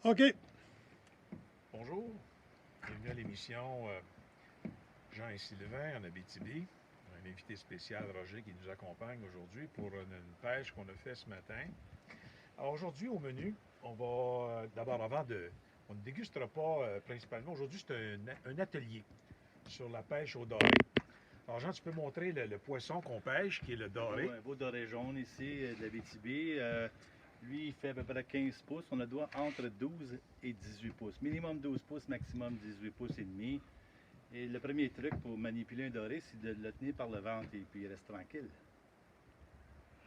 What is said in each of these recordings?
OK. Bonjour, bienvenue à l'émission Jean et Sylvain en Abitibi. Un invité spécial, Roger, qui nous accompagne aujourd'hui pour une pêche qu'on a fait ce matin. Alors aujourd'hui, au menu, on va d'abord, on ne dégustera pas principalement. Aujourd'hui, c'est un atelier sur la pêche au doré. Alors Jean, tu peux montrer le poisson qu'on pêche, qui est le doré. Un beau doré jaune ici de l'Abitibi. Lui, il fait à peu près 15 pouces. On a doigt entre 12 et 18 pouces. Minimum 12 pouces, maximum 18 pouces et demi. Et le premier truc pour manipuler un doré, c'est de le tenir par le ventre et puis il reste tranquille.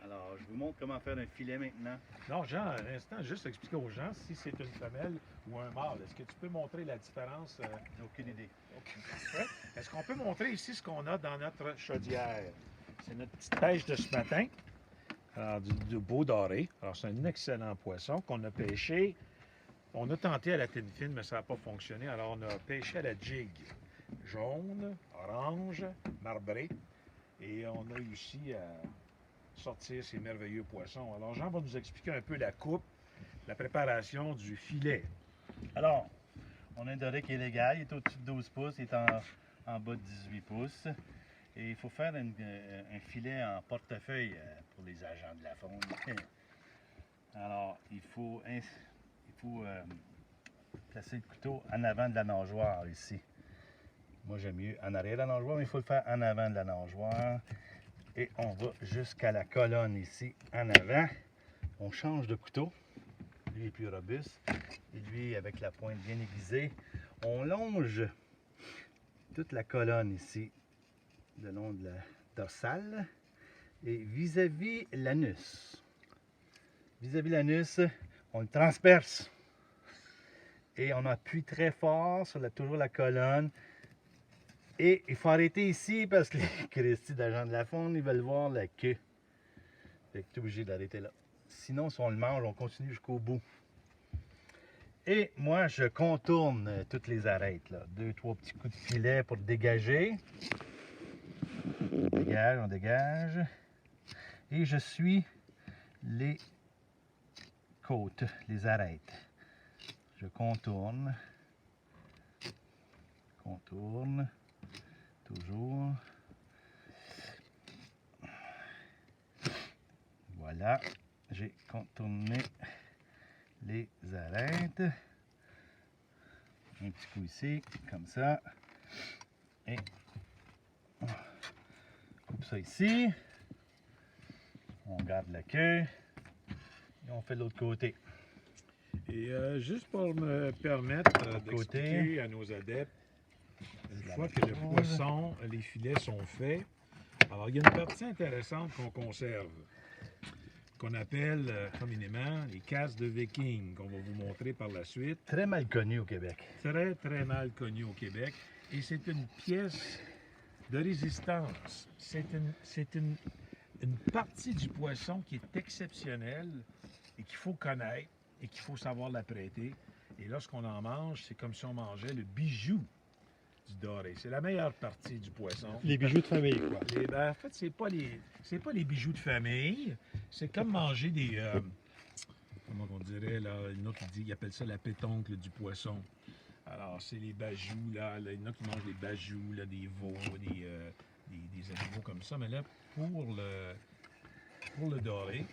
Alors, je vous montre comment faire un filet maintenant. Non, Jean, un instant, juste expliquer aux gens si c'est une femelle ou un mâle. Est-ce que tu peux montrer la différence? Aucune idée. Parfait. Est-ce qu'on peut montrer ici ce qu'on a dans notre chaudière? C'est notre petite pêche de ce matin. Alors, du beau doré. Alors, c'est un excellent poisson qu'on a pêché. On a tenté à la tine fine, mais ça n'a pas fonctionné. Alors, on a pêché à la jig. Jaune, orange, marbré. Et on a réussi à sortir ces merveilleux poissons. Alors, Jean va nous expliquer un peu la coupe, la préparation du filet. Alors, on a un doré qui est légal. Il est au-dessus de 12 pouces. Il est en bas de 18 pouces. Et il faut faire un filet en portefeuille pour les agents de la faune. Alors, il faut placer le couteau en avant de la nageoire ici. Moi, j'aime mieux en arrière de la nageoire, mais il faut le faire en avant de la nageoire. Et on va jusqu'à la colonne ici, en avant. On change de couteau. Lui est plus robuste. Et lui, avec la pointe bien aiguisée, on longe toute la colonne ici, le long de la dorsale. Et vis-à-vis l'anus. Vis-à-vis l'anus, on le transperce. Et on appuie très fort sur toujours la colonne. Et il faut arrêter ici parce que les Christy d'agents de la faune, ils veulent voir la queue. Fait que tu es obligé d'arrêter là. Sinon, si on le mange, on continue jusqu'au bout. Et moi, je contourne toutes les arêtes, là. 2-3 petits coups de filet pour dégager. On dégage, on dégage. Et je suis les côtes, les arêtes. Je contourne. Contourne. Toujours. Voilà. J'ai contourné les arêtes. Un petit coup ici, comme ça. Et on coupe ça ici. On garde la queue. Et on fait de l'autre côté. Et juste pour me permettre d'expliquer à nos adeptes, une fois que le poisson, les filets sont faits, alors il y a une partie intéressante qu'on conserve, qu'on appelle communément les casques de viking, qu'on va vous montrer par la suite. Très mal connu au Québec. Très, très mal connu au Québec. Et c'est une pièce de résistance. C'est une partie du poisson qui est exceptionnelle et qu'il faut connaître et qu'il faut savoir la prêter. Et lorsqu'on en mange, c'est comme si on mangeait le bijou du doré. C'est la meilleure partie du poisson. Les bijoux de famille, quoi. En fait, c'est pas les bijoux de famille. C'est comme manger des... comment on dirait, là, il y en a qui appellent ça la pétoncle du poisson. Alors, c'est les bajous, là. Il y en a qui mangent des bajous, là, des veaux, des animaux comme ça. Mais là, pour le doré,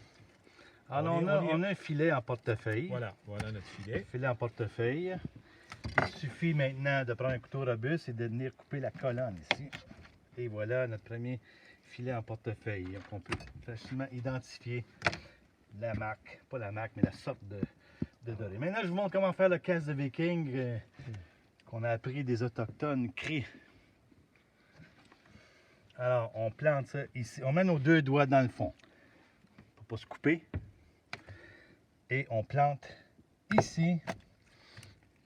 Alors, on a un filet en portefeuille. voilà notre filet. Filet en portefeuille. Il suffit maintenant de prendre un couteau robuste et de venir couper la colonne ici. Et voilà notre premier filet en portefeuille. Donc, on peut facilement identifier la marque, pas la marque, mais la sorte de doré. Maintenant, je vous montre comment faire le casse de viking qu'on a appris des autochtones cris. Alors, on plante ça ici. On met nos deux doigts dans le fond pour ne pas se couper. Et on plante ici,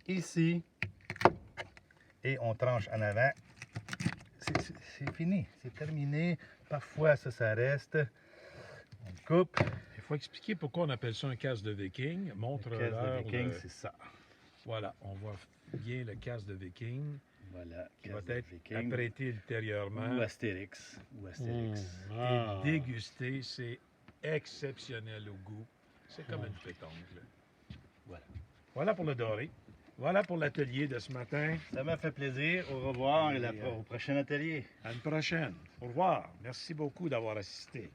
ici, et on tranche en avant. C'est fini, c'est terminé. Parfois, ça reste. On coupe. Il faut expliquer pourquoi on appelle ça un casque de viking. Montre-leur. Le casque de viking, c'est ça. Voilà, on voit bien le casque de viking. Voilà, qui va être apprêté ultérieurement. Ou Astérix. Et dégusté, c'est exceptionnel au goût. C'est comme une pétoncle. Voilà. Voilà pour le doré. Voilà pour l'atelier de ce matin. Ça m'a fait plaisir. Au revoir et au prochain atelier. À une prochaine. Au revoir. Merci beaucoup d'avoir assisté.